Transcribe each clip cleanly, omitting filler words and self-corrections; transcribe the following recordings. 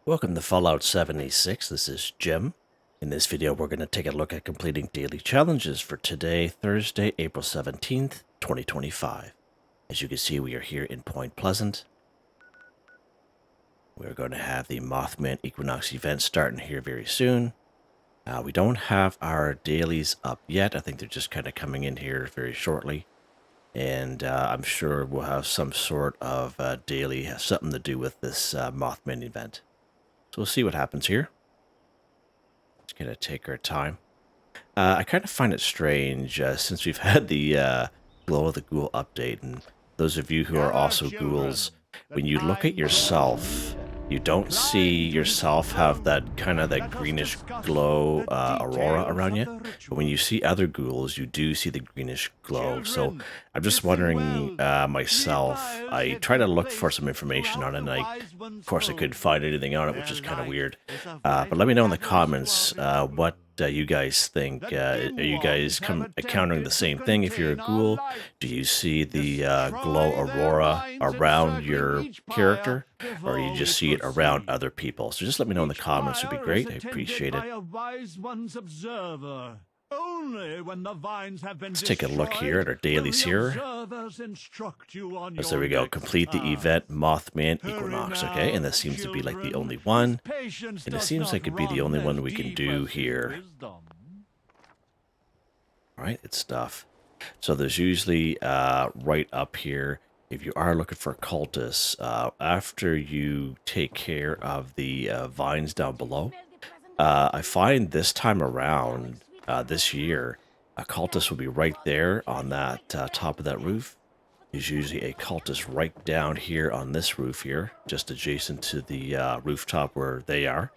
Welcome to Fallout 76. This is Jim. In this video, we're going to take a look at completing daily challenges for today, Thursday, April 17th, 2025. As you can see, we are here in Point Pleasant. We're going to have the Mothman Equinox event starting here very soon. We don't have our dailies up yet. I think they're just kind of coming in here very shortly. And I'm sure we'll have some sort of daily, has something to do with this Mothman event. So we'll see what happens here. Just gonna take our time. I kind of find it strange since we've had the Glow of the Ghoul update, and those of you who are also ghouls, when you look at yourself, you don't see yourself have that kind of that greenish glow aurora around you. But when you see other ghouls, you do see the greenish glow. So I'm just wondering myself, I try to look for some information on it, and of course I couldn't find anything on it, which is kind of weird. But let me know in the comments what you guys think. Are you guys encountering the same thing if you're a ghoul? Do you see the glow aurora around your character, or you just see it around other people? So just let me know in the comments. It would be great. I appreciate it. Let's take a look here at our dailies here. So there we go. Complete the event Mothman Equinox. Okay, and this seems to be like the only one. And it seems like it'd be the only one we can do here. Alright, it's stuff. So there's usually right up here, if you are looking for cultists, after you take care of the vines down below, I find this time around, this year, a cultist will be right there on that top of that roof. There's usually a cultist right down here on this roof here, just adjacent to the rooftop where they are.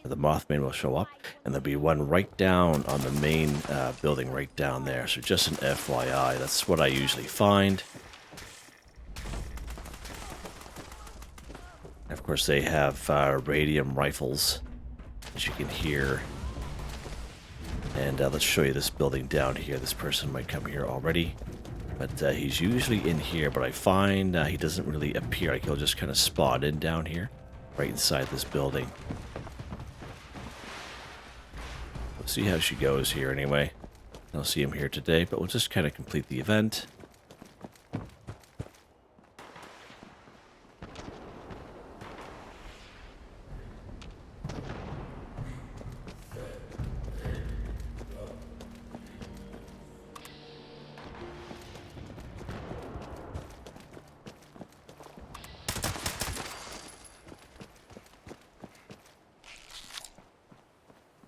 The Mothman will show up, and there'll be one right down on the main building right down there. So just an FYI, that's what I usually find. And of course, they have radium rifles, as you can hear. And let's show you this building down here. This person might come here already, but he's usually in here. But I find he doesn't really appear. Like he'll just kind of spawn in down here, right inside this building. We'll see how she goes here anyway. I'll see him here today, but we'll just kind of complete the event.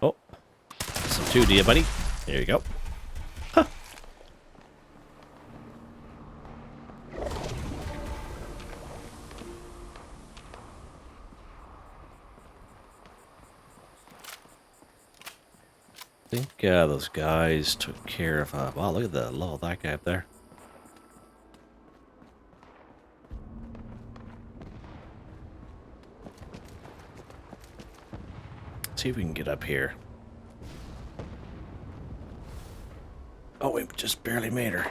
Oh, some 2D, buddy. There you go. Huh. I think those guys took care of. Wow, look at the level of that guy up there. See if we can get up here. Oh, we just barely made her.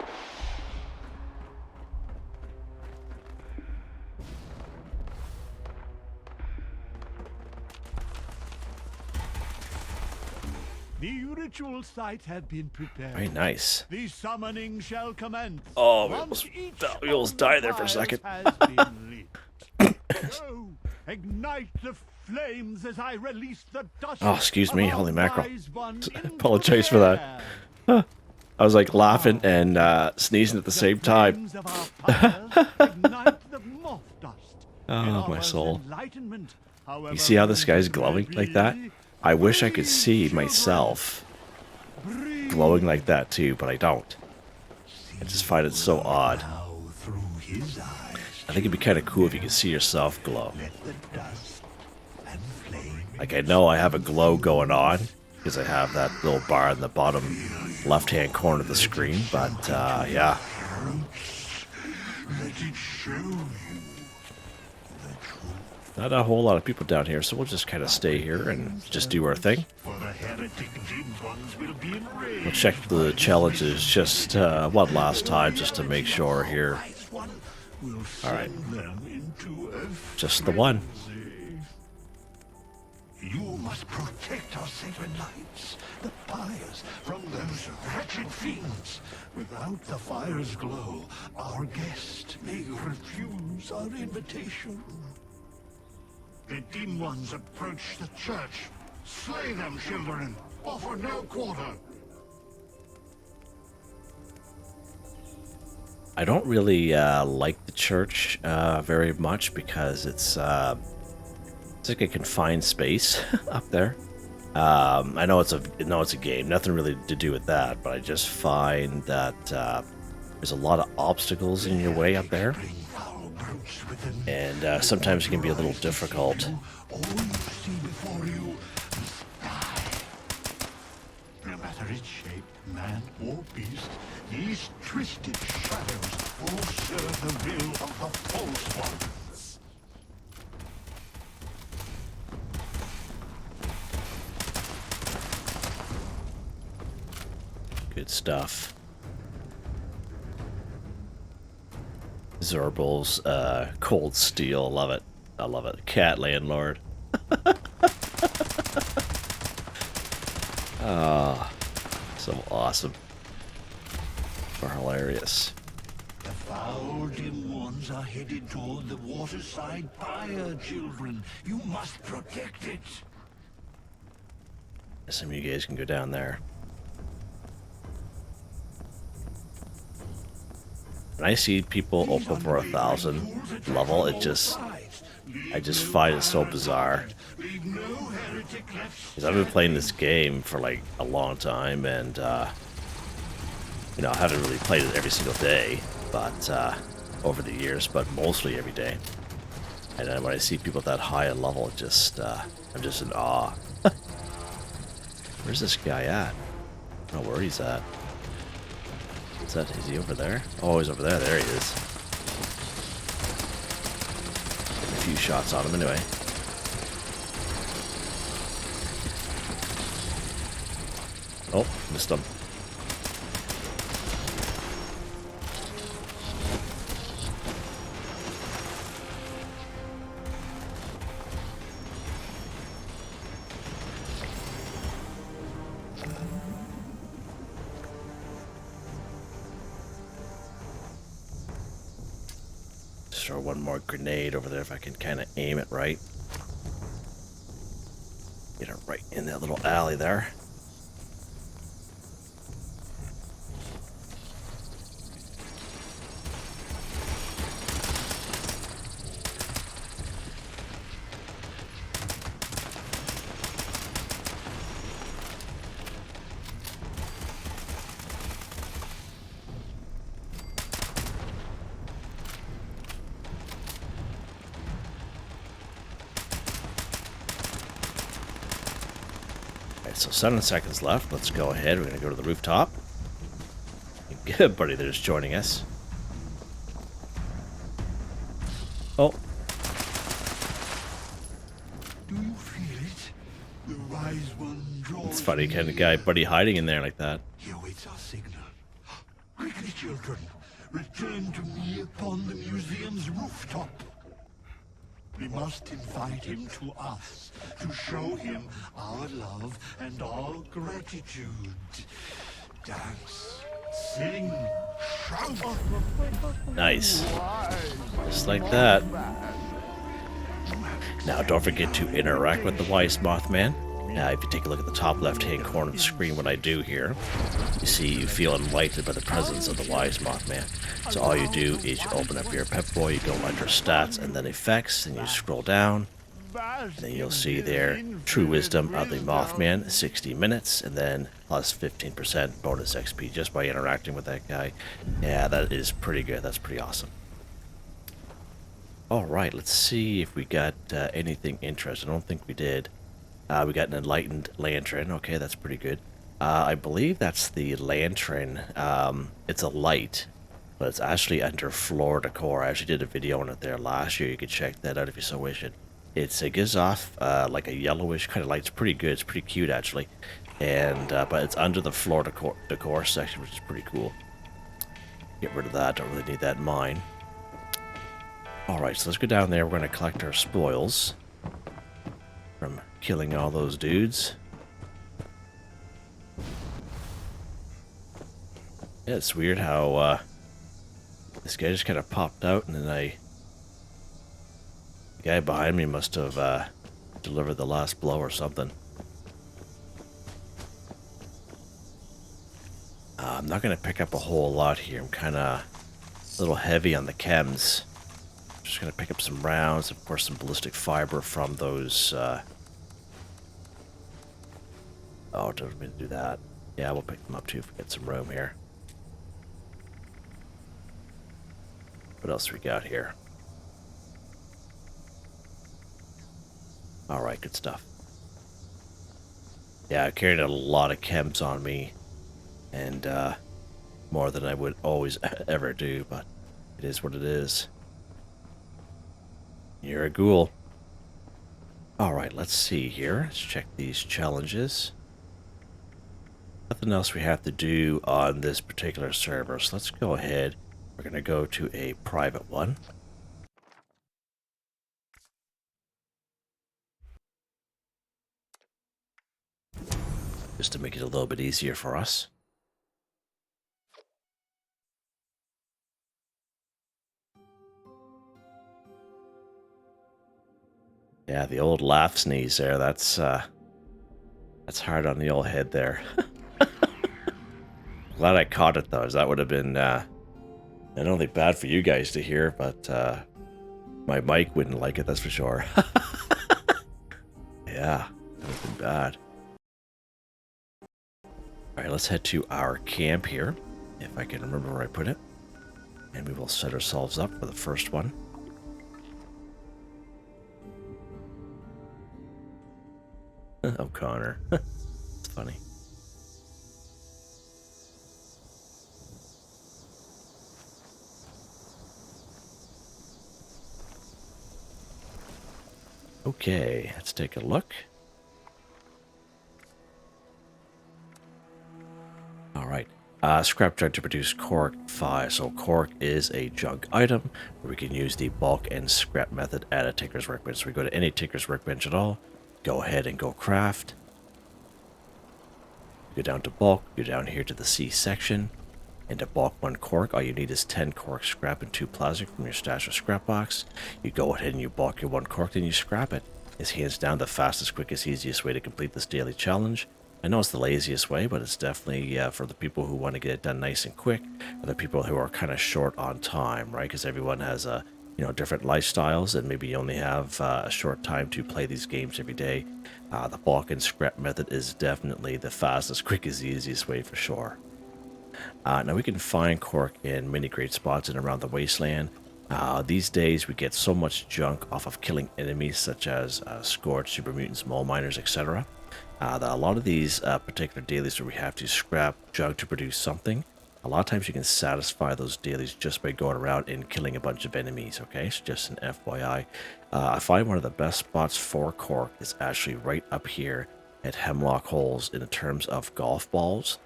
The ritual sites have been prepared. Very nice. The summoning shall commence. Oh, we almost died there for a second. Go, ignite the flames as I release the dust. Oh, excuse me. Holy mackerel. I apologize for that. Huh. I was like laughing and sneezing at the same time. Oh, my soul. You see how this guy's glowing like that? I wish I could see myself glowing like that too, but I don't. I just find it so odd. I think it'd be kind of cool if you could see yourself glow. Like, I know I have a glow going on because I have that little bar in the bottom left-hand corner of the screen, but yeah. Not a whole lot of people down here, so we'll just kind of stay here and just do our thing. We'll check the challenges just one last time just to make sure here. Alright. Just the one. must protect our sacred lights, the pyres, from those wretched fiends. Without the fire's glow, our guest may refuse our invitation. The dim ones approach the church. Slay them, children. Offer no quarter. I don't really like the church very much because it's like a confined space up there. I know it's a game, nothing really to do with that, but I just find that there's a lot of obstacles in your way up there, and sometimes it can be a little difficult. No matter its shape, man or beast, these twisted shadows all serve the will of the false ones. Good stuff. Zorbal's cold steel, love it. I love it. Cat landlord. Ah, so awesome. Or hilarious. The foul dim ones are headed toward the waterside pyre, children. You must protect it. Some of you guys can go down there. When I see people open for 1,000 level, I just find it so bizarre. Because I've been playing this game for like a long time, and you know, I haven't really played it every single day, but over the years, but mostly every day. And then when I see people at that high a level, I'm just in awe. Where's this guy at? I don't know where he's at. Is he over there? Oh, he's over there. There he is. Getting a few shots on him anyway. Oh, missed him. Throw one more grenade over there if I can kind of aim it right. Get it right in that little alley there. So 7 seconds left. Let's go ahead. We're going to go to the rooftop. Good buddy that is joining us. Oh. Do you feel it? The wise one draws. It's funny, kind of guy, buddy, hiding in there like that. Here waits our signal. Quickly, children. Return to me upon the museum's rooftop. We must invite him to us to show him our love and our gratitude. Dance, sing, shout. Nice. Just like that. Now, don't forget to interact with the wise Mothman. If you take a look at the top left-hand corner of the screen, what I do here, you feel enlightened by the presence of the wise Mothman. So all you do is you open up your Pip-Boy, you go under stats and then effects, and you scroll down, and then you'll see there, True Wisdom of the Mothman, 60 minutes, and then plus 15% bonus XP just by interacting with that guy. Yeah, that is pretty good. That's pretty awesome. Alright, let's see if we got anything interesting. I don't think we did. We got an enlightened lantern. Okay, that's pretty good. I believe that's the lantern. It's a light, but it's actually under floor decor. I actually did a video on it there last year. You could check that out if you so wish it. It gives off like a yellowish kind of light. It's pretty good. It's pretty cute actually. And but it's under the floor decor section, which is pretty cool. Get rid of that. Don't really need that in mine. All right, so let's go down there. We're going to collect our spoils from killing all those dudes. Yeah, it's weird how this guy just kind of popped out, and then the guy behind me must have delivered the last blow or something. I'm not going to pick up a whole lot here. I'm kind of a little heavy on the chems. Just going to pick up some rounds, of course some ballistic fiber from those... Oh, don't mean to do that. Yeah, we'll pick them up too if we get some room here. What else we got here? Alright, good stuff. Yeah, I carried a lot of chems on me, and more than I would always ever do, but it is what it is. You're a ghoul. Alright, let's see here. Let's check these challenges. Nothing else we have to do on this particular server, so let's go ahead. We're going to go to a private one. Just to make it a little bit easier for us. Yeah, the old laugh sneeze there, that's hard on the old head there. Glad I caught it though, as that would have been not only bad for you guys to hear, but my mic wouldn't like it, that's for sure. Yeah, that would have been bad. Alright, let's head to our camp here, if I can remember where I put it. And we will set ourselves up for the first one. O'Connor. It's funny. Okay, let's take a look. Alright. Scrap junk to produce Cork 5. So Cork is a junk item where we can use the bulk and scrap method at a tinker's workbench. So we go to any tinker's workbench at all, go ahead and go craft. Go down to bulk, go down here to the C section. And to bulk 1 cork, all you need is 10 cork scrap and 2 plastic from your stash or scrap box. You go ahead and you bulk your 1 cork, then you scrap it. It's hands down the fastest, quickest, easiest way to complete this daily challenge. I know it's the laziest way, but it's definitely for the people who want to get it done nice and quick, or the people who are kind of short on time, right? Because everyone has different lifestyles, and maybe you only have a short time to play these games every day. The bulk and scrap method is definitely the fastest, quickest, easiest way for sure. Now we can find cork in many great spots in and around the wasteland. These days we get so much junk off of killing enemies such as scorched, super mutants, mole miners, etc. That a lot of these particular dailies where we have to scrap junk to produce something, a lot of times you can satisfy those dailies just by going around and killing a bunch of enemies, okay? So just an FYI. I find one of the best spots for cork is actually right up here at Hemlock Holes in terms of golf balls.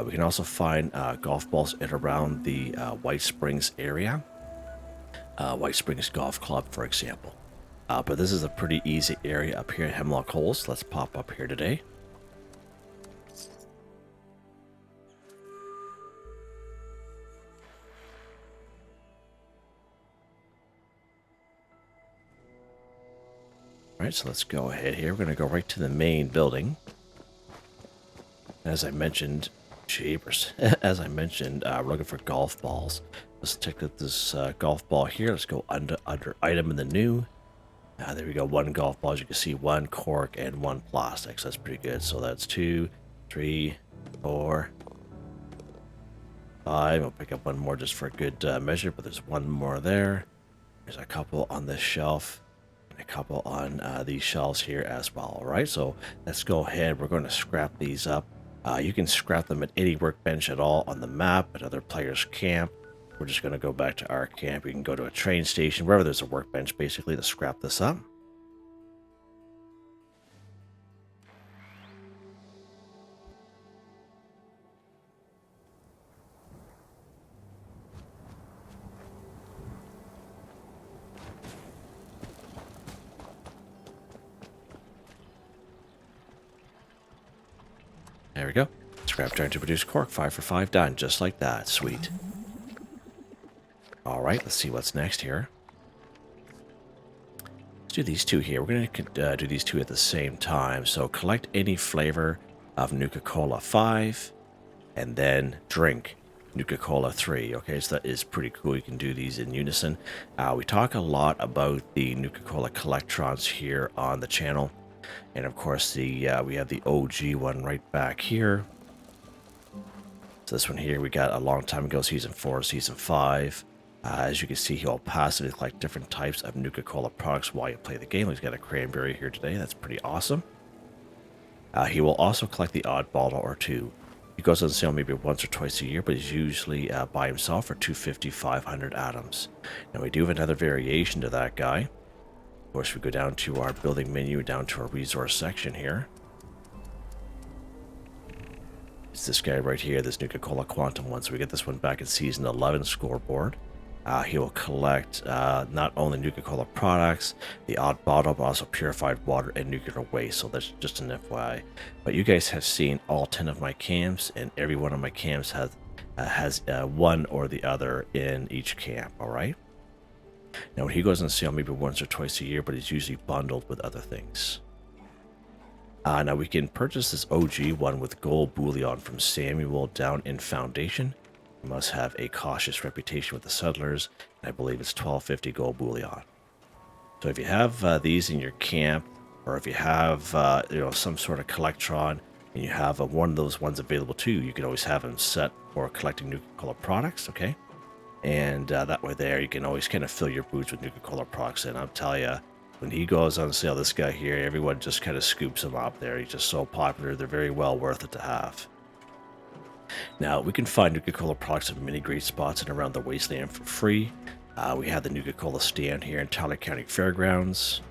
We can also find golf balls in around the White Springs area. White Springs Golf Club, for example. But this is a pretty easy area up here at Hemlock Holes. Let's pop up here today. Alright, so let's go ahead here. We're going to go right to the main building. As I mentioned, as I mentioned, we're looking for golf balls. Let's check out this golf ball here. Let's go under item in the new. There we go, 1 golf ball. As you can see, 1 cork and 1 plastic. So that's pretty good. So that's 2, 3, 4, 5. I'll pick up 1 more just for a good measure, but there's 1 more there. There's a couple on this shelf. A couple on these shelves here as well. All right, so let's go ahead. We're going to scrap these up. You can scrap them at any workbench at all on the map, at other players' camp. We're just going to go back to our camp. You can go to a train station, wherever there's a workbench, basically, to scrap this up. There we go. Scrap trying to produce cork. 5 for 5 done. Just like that. Sweet. Alright, let's see what's next here. Let's do these two here. We're going to do these two at the same time. So collect any flavor of Nuka-Cola 5 and then drink Nuka-Cola 3. Okay, so that is pretty cool. You can do these in unison. We talk a lot about the Nuka-Cola collectrons here on the channel. And of course, we have the OG one right back here. So this one here we got a long time ago, Season 4, Season 5. As you can see, he'll passively collect different types of Nuka-Cola products while you play the game. He's got a cranberry here today. That's pretty awesome. He will also collect the odd bottle or two. He goes on sale maybe once or twice a year, but he's usually by himself for 250, 500 atoms. Now we do have another variation to that guy. Of course, we go down to our building menu, down to our resource section here. It's this guy right here, this Nuka-Cola Quantum one. So we get this one back in Season 11 scoreboard. He will collect not only Nuka-Cola products, the odd bottle, but also purified water and nuclear waste. So that's just an FYI. But you guys have seen all 10 of my camps, and every one of my camps has one or the other in each camp, all right? Now, when he goes on sale maybe once or twice a year, but he's usually bundled with other things. Now, we can purchase this OG one with gold bullion from Samuel down in Foundation. Must have a cautious reputation with the settlers, and I believe it's 1250 gold bullion. So if you have these in your camp, or if you have some sort of collectron, and you have one of those ones available too, you can always have them set for collecting Nuka-Cola products, okay? And that way there, you can always kind of fill your boots with Nuka-Cola products. And I'll tell you, when he goes on sale, this guy here, everyone just kind of scoops him up there. He's just so popular, they're very well worth it to have. Now, we can find Nuka-Cola products in many great spots and around the wasteland for free. We have the Nuka-Cola stand here in Tyler County Fairgrounds.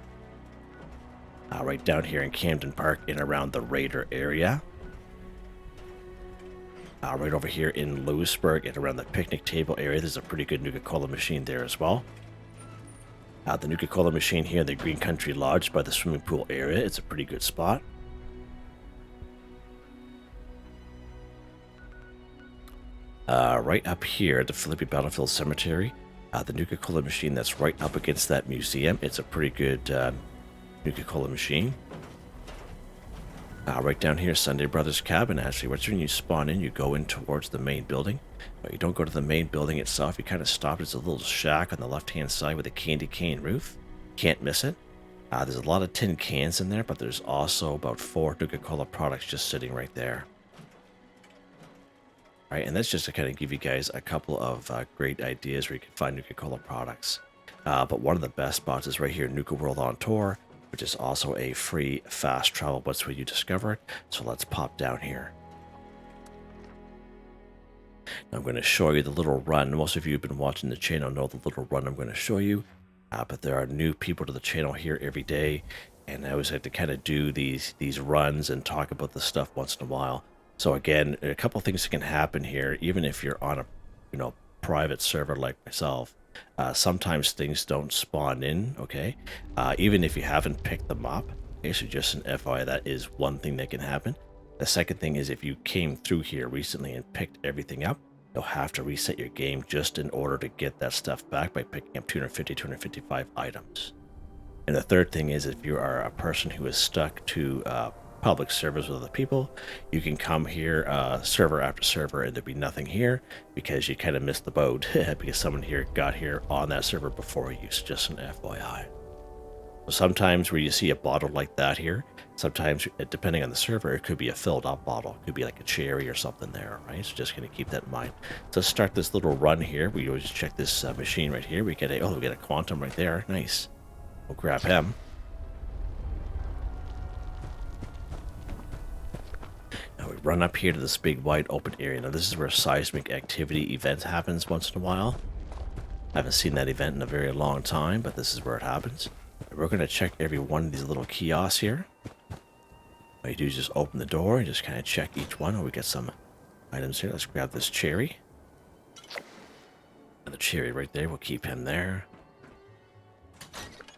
Right down here in Camden Park and around the Raider area. Right over here in Lewisburg and around the picnic table area, there's a pretty good Nuka-Cola machine there as well. The Nuka-Cola machine here in the Green Country Lodge by the swimming pool area, it's a pretty good spot. Right up here at the Philippi Battlefield Cemetery, the Nuka-Cola machine that's right up against that museum. It's a pretty good Nuka-Cola machine. Right down here, Sunday Brothers Cabin, actually. When you spawn in, you go in towards the main building. But you don't go to the main building itself. You kind of stop. It's a little shack on the left-hand side with a candy cane roof. Can't miss it. There's a lot of tin cans in there, but there's also about 4 Nuka-Cola products just sitting right there. Right, and that's just to kind of give you guys a couple of great ideas where you can find Nuka-Cola products. But one of the best spots is right here, Nuka World on Tour, which is also a free fast travel once you discover it. So let's pop down here. Now I'm going to show you the little run. Most of you who've been watching the channel know the little run I'm going to show you. But there are new people to the channel here every day, and I always like to kind of do these runs and talk about the stuff once in a while. So again, a couple things that can happen here, even if you're on a private server like myself. Sometimes things don't spawn in, okay? Even if you haven't picked them up. Okay, so just an FYI, that is one thing that can happen. The second thing is if you came through here recently and picked everything up, you'll have to reset your game just in order to get that stuff back by picking up 250, 255 items. And the third thing is if you are a person who is stuck to public servers with other people, you can come here server after server and there'll be nothing here because you kind of missed the boat because someone here got here on that server before you. So just an FYI. So sometimes where you see a bottle like that here, sometimes depending on the server, it could be a filled up bottle. It could be like a cherry or something there, right? So just going to keep that in mind. So let's start this little run here. We always check this machine right here. We get a quantum right there. Nice. We'll grab him. Now we run up here to this big wide open area. Now this is where seismic activity events happens once in a while. I haven't seen that event in a very long time, but this is where it happens. And we're going to check every one of these little kiosks here. All you do is just open the door and just kind of check each one. Oh, we get some items here. Let's grab this cherry. And the cherry right there, we'll keep him there.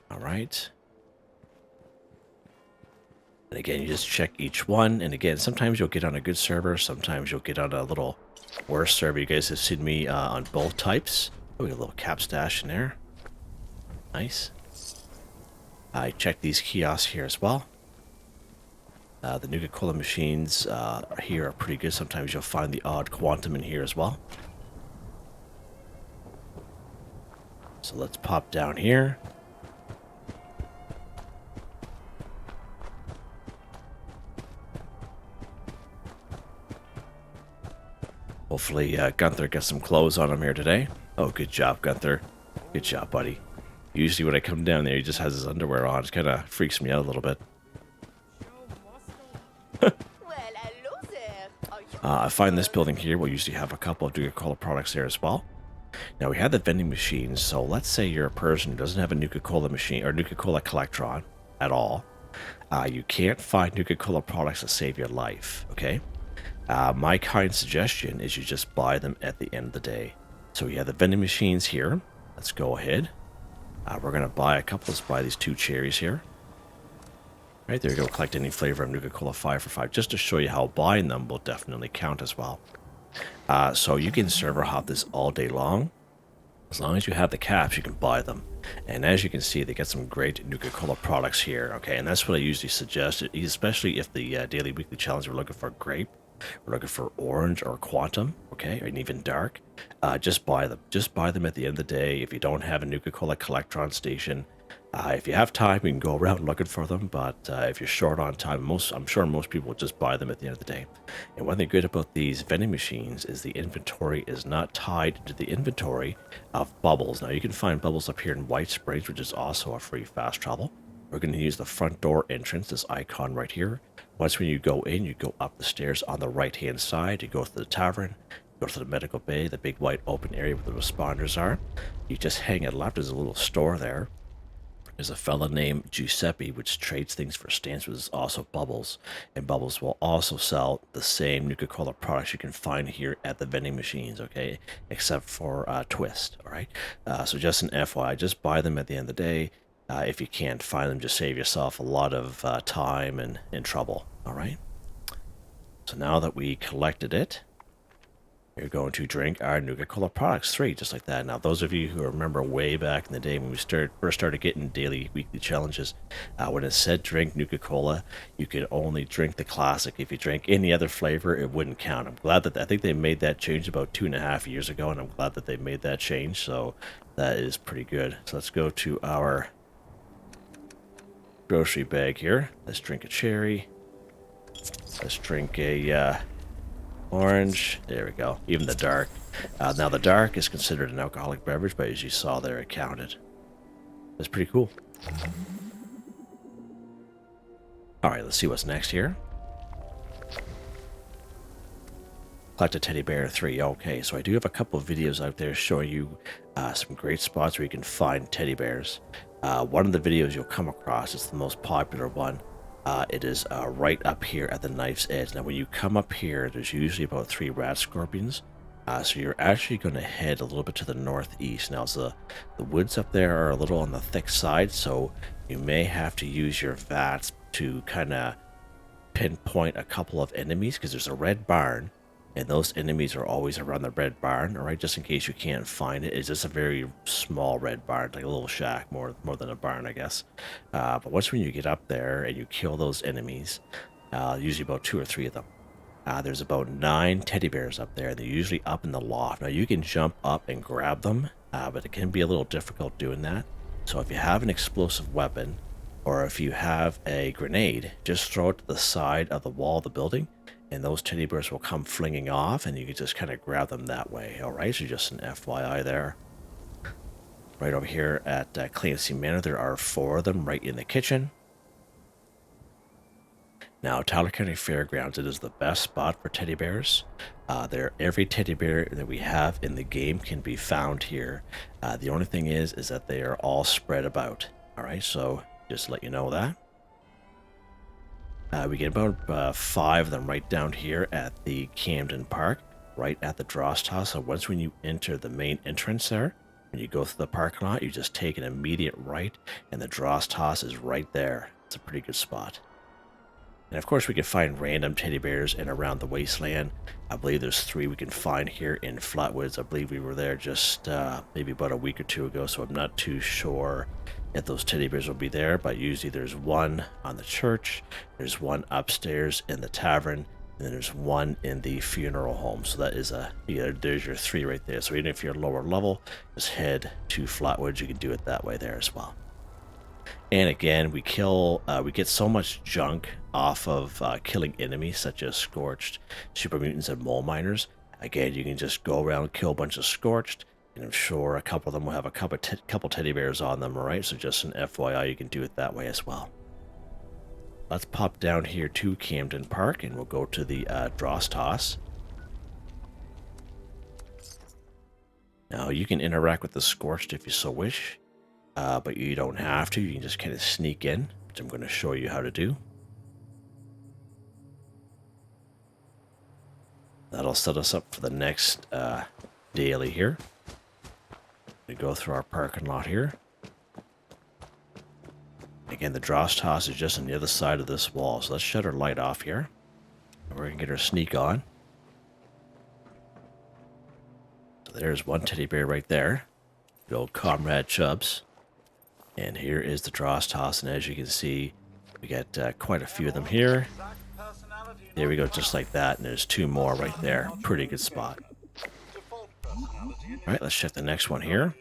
All right. And again, you just check each one. And again, sometimes you'll get on a good server. Sometimes you'll get on a little worse server. You guys have seen me on both types. Oh, we got a little cap stash in there. Nice. I checked these kiosks here as well. The Nuka-Cola machines here are pretty good. Sometimes you'll find the odd quantum in here as well. So let's pop down here. Hopefully Gunther gets some clothes on him here today. Oh, good job, Gunther. Good job, buddy. Usually when I come down there, he just has his underwear on. It kind of freaks me out a little bit. I find this building here will usually have a couple of Nuka-Cola products there as well. Now, we have the vending machines, so let's say you're a person who doesn't have a Nuka-Cola machine or Nuka-Cola Collectron at all. You can't find Nuka-Cola products to save your life, okay? My kind suggestion is you just buy them at the end of the day. So we have the vending machines here. Let's go ahead. We're going to buy a couple. Let's buy these 2 cherries here. Right, there you go. Collect any flavor of Nuka-Cola 5 for 5, just to show you how buying them will definitely count as well. So you can server hop this all day long. As long as you have the caps, you can buy them. And as you can see, they get some great Nuka-Cola products here. Okay, and that's what I usually suggest, especially if the daily, weekly challenge we're looking for grape, we're looking for orange or quantum, okay, and even dark. Just buy them. Just buy them at the end of the day. If you don't have a Nuka-Cola Collectron station, if you have time, you can go around looking for them, but if you're short on time, I'm sure most people will just buy them at the end of the day. And one thing good about these vending machines is the inventory is not tied to the inventory of bubbles. Now, you can find bubbles up here in Whitetribe, which is also a free fast travel. We're going to use the front door entrance, this icon right here. Once when you go in, you go up the stairs on the right-hand side. You go to the tavern, go to the medical bay, the big white open area where the responders are. You just hang it left. There's a little store there. There's a fella named Giuseppe, which trades things for stamps, which is also Bubbles. And Bubbles will also sell the same Nuka-Cola products you can find here at the vending machines, okay? Except for Twist, all right? So just an FYI, just buy them at the end of the day. If you can't find them, just save yourself a lot of time and trouble, all right? So now that we collected it, you're going to drink our Nuka-Cola products, 3, just like that. Now, those of you who remember way back in the day when we first started getting daily, weekly challenges, when it said drink Nuka-Cola, you could only drink the classic. If you drank any other flavor, it wouldn't count. I'm glad that I think they made that change about 2.5 years ago, and I'm glad that they made that change. So that is pretty good. So let's go to our grocery bag here. Let's drink a cherry. Let's drink a orange. There we go. Even the dark. Now the dark is considered an alcoholic beverage, but as you saw there, it counted. That's pretty cool. Alright, let's see what's next here. Collect a teddy bear 3. Okay, so I do have a couple of videos out there showing you some great spots where you can find teddy bears. One of the videos you'll come across is the most popular one. It is right up here at the knife's edge. Now, when you come up here, there's usually about 3 rat scorpions. So you're actually going to head a little bit to the northeast. Now, the woods up there are a little on the thick side, so you may have to use your vats to kind of pinpoint a couple of enemies, because there's a red barn, and those enemies are always around the red barn, all right, just in case you can't find it. It's just a very small red barn, like a little shack, more than a barn, I guess. But once when you get up there and you kill those enemies, usually about 2 or 3 of them, there's about 9 teddy bears up there. They're usually up in the loft. Now, you can jump up and grab them, but it can be a little difficult doing that. So if you have an explosive weapon, or if you have a grenade, just throw it to the side of the wall of the building, and those teddy bears will come flinging off, and you can just kind of grab them that way. All right, so just an FYI there. Right over here at Clancy Manor, there are 4 of them right in the kitchen. Now, Tyler County Fairgrounds, it is the best spot for teddy bears. Every teddy bear that we have in the game can be found here. The only thing is that they are all spread about. All right, so just to let you know that. We get about 5 of them right down here at the Camden Park, right at the Drost House. So once when you enter the main entrance there, when you go through the parking lot, you just take an immediate right, and the Drost House is right there. It's a pretty good spot. And of course, we can find random teddy bears in around the wasteland. I believe there's 3 we can find here in Flatwoods. I believe we were there just maybe about a week or 2 ago, so I'm not too sure if those teddy bears will be there. But usually there's 1 on the church, there's 1 upstairs in the tavern, and then there's 1 in the funeral home. So that is there's your 3 right there. So even if you're lower level, just head to Flatwoods. You can do it that way there as well. And again, we get so much junk off of killing enemies such as Scorched, super mutants, and mole miners. Again, you can just go around, kill a bunch of Scorched, and I'm sure a couple of them will have a couple teddy bears on them, alright? So just an FYI, you can do it that way as well. Let's pop down here to Camden Park, and we'll go to the Dross Toss. Now, you can interact with the Scorched if you so wish. But you don't have to. You can just kind of sneak in, which I'm going to show you how to do. That'll set us up for the next daily here. We go through our parking lot here. Again, the Dross Toss is just on the other side of this wall, so let's shut our light off here. And we're going to get our sneak on. So there's 1 teddy bear right there. The old Comrade Chubbs. And here is the Dross Toss, and as you can see, we got quite a few of them here. There we go, just like that, and there's 2 more right there. Pretty good spot. Alright, let's check the next one here.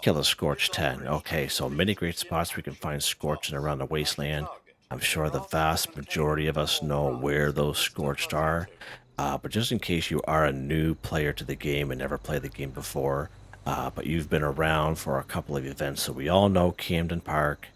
Kill the Scorched 10. Okay, so many great spots we can find Scorched around the wasteland. I'm sure the vast majority of us know where those Scorched are. But just in case you are a new player to the game and never played the game before, but you've been around for a couple of events, so we all know Camden Park,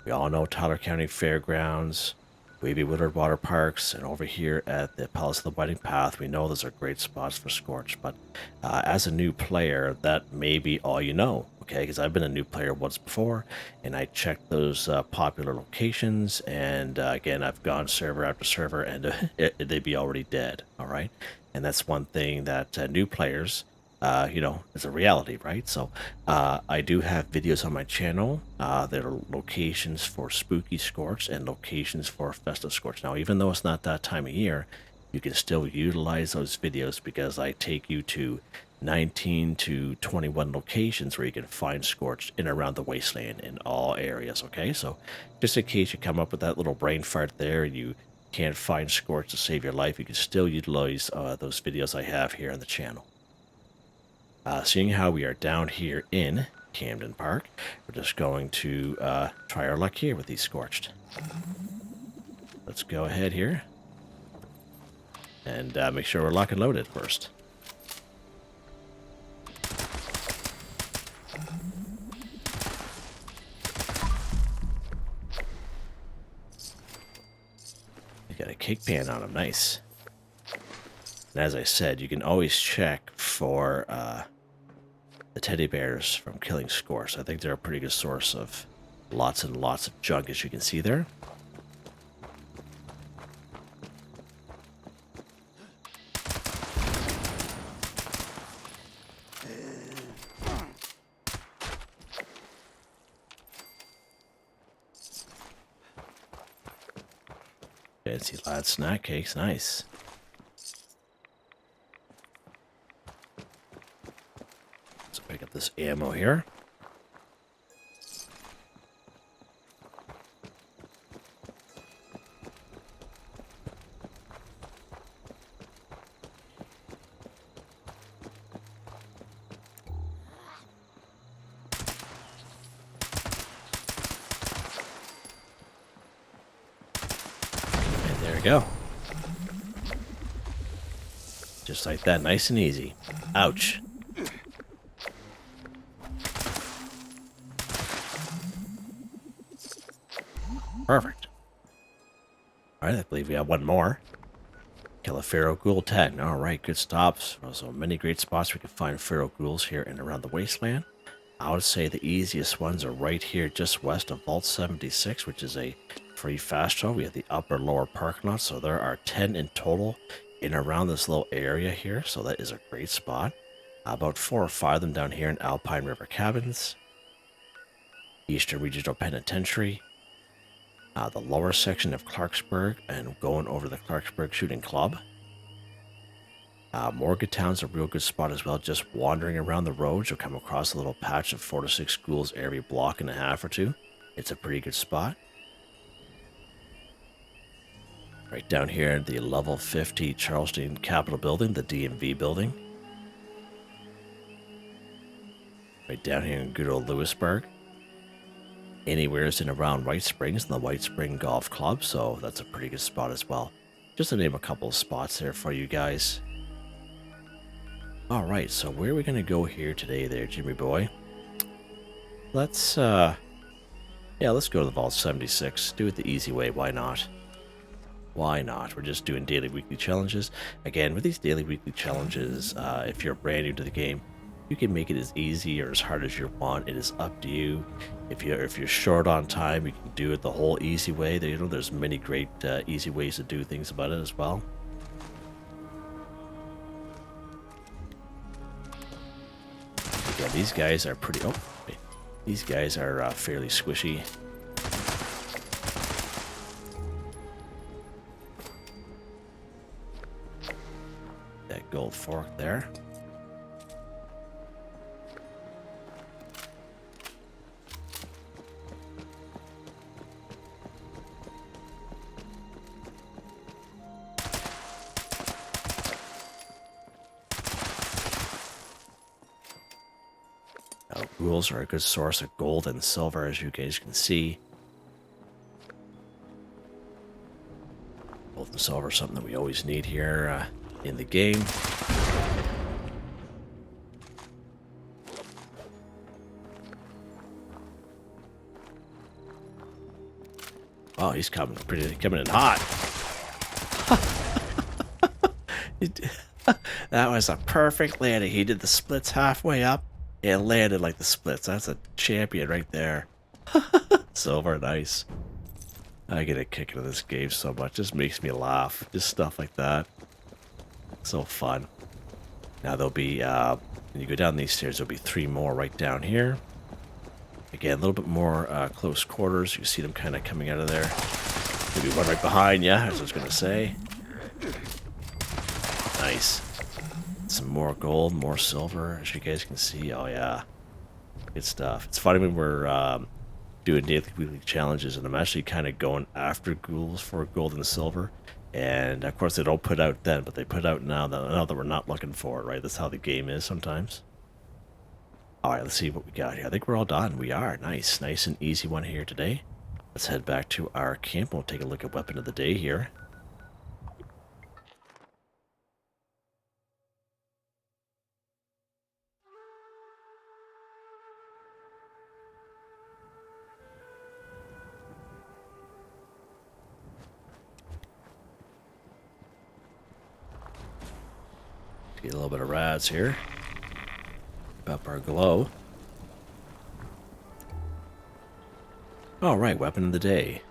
we all know Tyler County Fairgrounds, Wavy Woodard Water Parks, and over here at the Palace of the Winding Path, we know those are great spots for Scorched. But as a new player, that may be all you know, okay? Because I've been a new player once before, and I checked those popular locations, and again, I've gone server after server, and they'd be already dead, all right? And that's one thing that new players, it's a reality, right? So I do have videos on my channel. There are locations for Spooky Scorched and locations for Festive Scorched. Now, even though it's not that time of year, you can still utilize those videos because I take you to 19 to 21 locations where you can find Scorched in around the wasteland in all areas, okay? So just in case you come up with that little brain fart there and you can't find Scorched to save your life, you can still utilize those videos I have here on the channel. Seeing how we are down here in Camden Park, we're just going to try our luck here with these Scorched. Let's go ahead here and make sure we're lock and loaded first. We got a cake pan on him, nice. And as I said, you can always check for the teddy bears from killing Scorched. I think they're a pretty good source of lots and lots of junk, as you can see there. Fancy lad snack cakes, nice. So pick up this ammo here. There we go. Just like that, nice and easy. Ouch. Perfect. Alright, I believe we have one more. Kill a Feral Ghoul 10. Alright, good stops. So many great spots we can find Feral Ghouls here and around the wasteland. I would say the easiest ones are right here just west of Vault 76, which is a free fast travel. We have the upper lower parking lot, so there are 10 in total in around this little area here, so that is a great spot. About 4 or 5 of them down here in Alpine River Cabins, Eastern Regional Penitentiary, The lower section of Clarksburg and going over the Clarksburg Shooting Club. Morgantown's a real good spot as well. Just wandering around the roads, you'll come across a little patch of 4 to 6 ghouls every block and a half or two. It's a pretty good spot. Right down here, the level 50 Charleston Capitol building, the DMV building. Right down here in good old Lewisburg. Anywhere's in around White Springs and the White Spring Golf Club, so that's a pretty good spot as well. Just to name a couple of spots there for you guys. Alright, so where are we going to go here today there, Jimmy boy? Let's go to the Vault 76. Do it the easy way, why not? Why not? We're just doing daily, weekly challenges. Again, with these daily, weekly challenges, if you're brand new to the game, you can make it as easy or as hard as you want. It is up to you. If you're short on time, you can do it the whole easy way. There's many great easy ways to do things about it as well. Yeah, these guys are pretty. Oh, wait. These guys are fairly squishy. That gold fork there. Ghouls are a good source of gold and silver, as you guys can see. Gold and silver is something that we always need here in the game. Oh, he's coming in hot. That was a perfect landing. He did the splits halfway up. It landed like the splits. That's a champion right there. Silver, nice. I get a kick out of this game so much. It just makes me laugh. Just stuff like that. So fun. Now there'll be, when you go down these stairs, there'll be 3 more right down here. Again, a little bit more close quarters. You see them kind of coming out of there. Maybe one right behind you, as I was going to say. Nice. Some more gold, more silver, as you guys can see. Oh yeah, good stuff. It's funny when we're doing daily, weekly challenges, and I'm actually kind of going after ghouls for gold and silver. And of course, they don't put out then, but they put out now that we're not looking for it. Right? That's how the game is sometimes. All right, let's see what we got here. I think we're all done. We are. Nice and easy one here today. Let's head back to our camp. We'll take a look at weapon of the day here. Get a little bit of rads here. Up our glow. Alright, weapon of the day.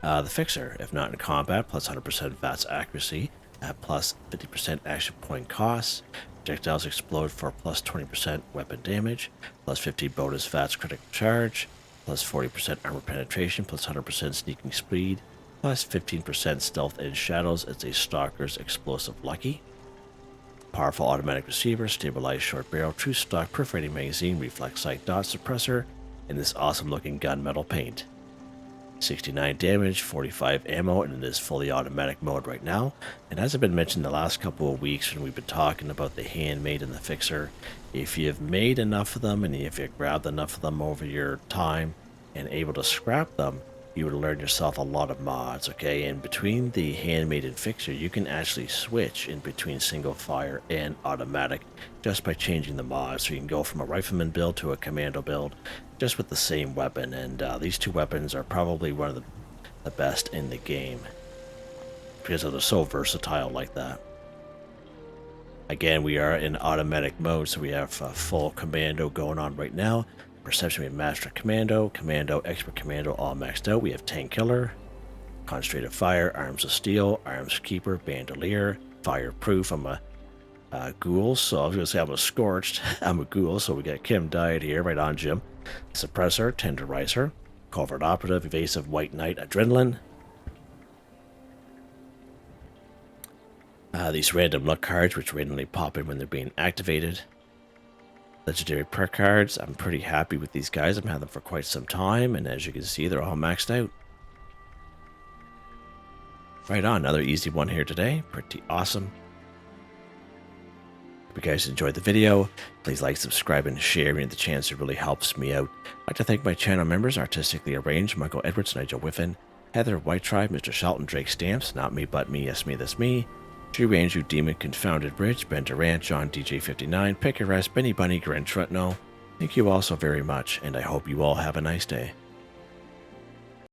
The Fixer. If not in combat, plus 100% VATS accuracy, at plus 50% action point cost. Projectiles explode for plus 20% weapon damage, plus 50 bonus VATS critical charge, plus 40% armor penetration, plus 100% sneaking speed, plus 15% stealth in shadows. It's a Stalker's Explosive Lucky. Powerful automatic receiver, stabilized short barrel, true stock perforating magazine, reflex sight dot suppressor, and this awesome looking gunmetal paint. 69 damage, 45 ammo, and it is fully automatic mode right now. And as I've been mentioning the last couple of weeks when we've been talking about the handmade and the Fixer, if you've made enough of them and if you grabbed enough of them over your time and able to scrap them, you would learn yourself a lot of mods, okay? And between the handmade and Fixer, you can actually switch in between single fire and automatic just by changing the mods. So you can go from a rifleman build to a commando build just with the same weapon. And these two weapons are probably one of the best in the game because they're so versatile like that. Again, we are in automatic mode, so we have full commando going on right now. Perception, we have Master Commando, Commando, Expert Commando, all maxed out. We have Tank Killer, Concentrated Fire, Arms of Steel, Arms Keeper, Bandolier, Fireproof. I'm a Ghoul, so I was going to say I'm a Scorched. I'm a Ghoul, so we got Kim Diet here, right on Jim. Suppressor, Tenderizer, Covert Operative, Evasive, White Knight, Adrenaline. These random luck cards, which randomly pop in when they're being activated. Legendary perk cards. I'm pretty happy with these guys. I've had them for quite some time, and as you can see, they're all maxed out. Right on, another easy one here today. Pretty awesome. If you guys enjoyed the video, please like, subscribe, and share. The chance, it really helps me out. I'd like to thank my channel members, Artistically Arranged, Michael Edwards, Nigel Wiffen, Heather, Whitetribe, Mr. Shelton, Drake Stamps, Not Me But Me, Yes Me That's Me, True Andrew, Demon, Confoundedbridge, Ben Durant, John DJ59, Picquerist, Benny Bunny, Gwen Trutnau. Thank you all so very much, and I hope you all have a nice day.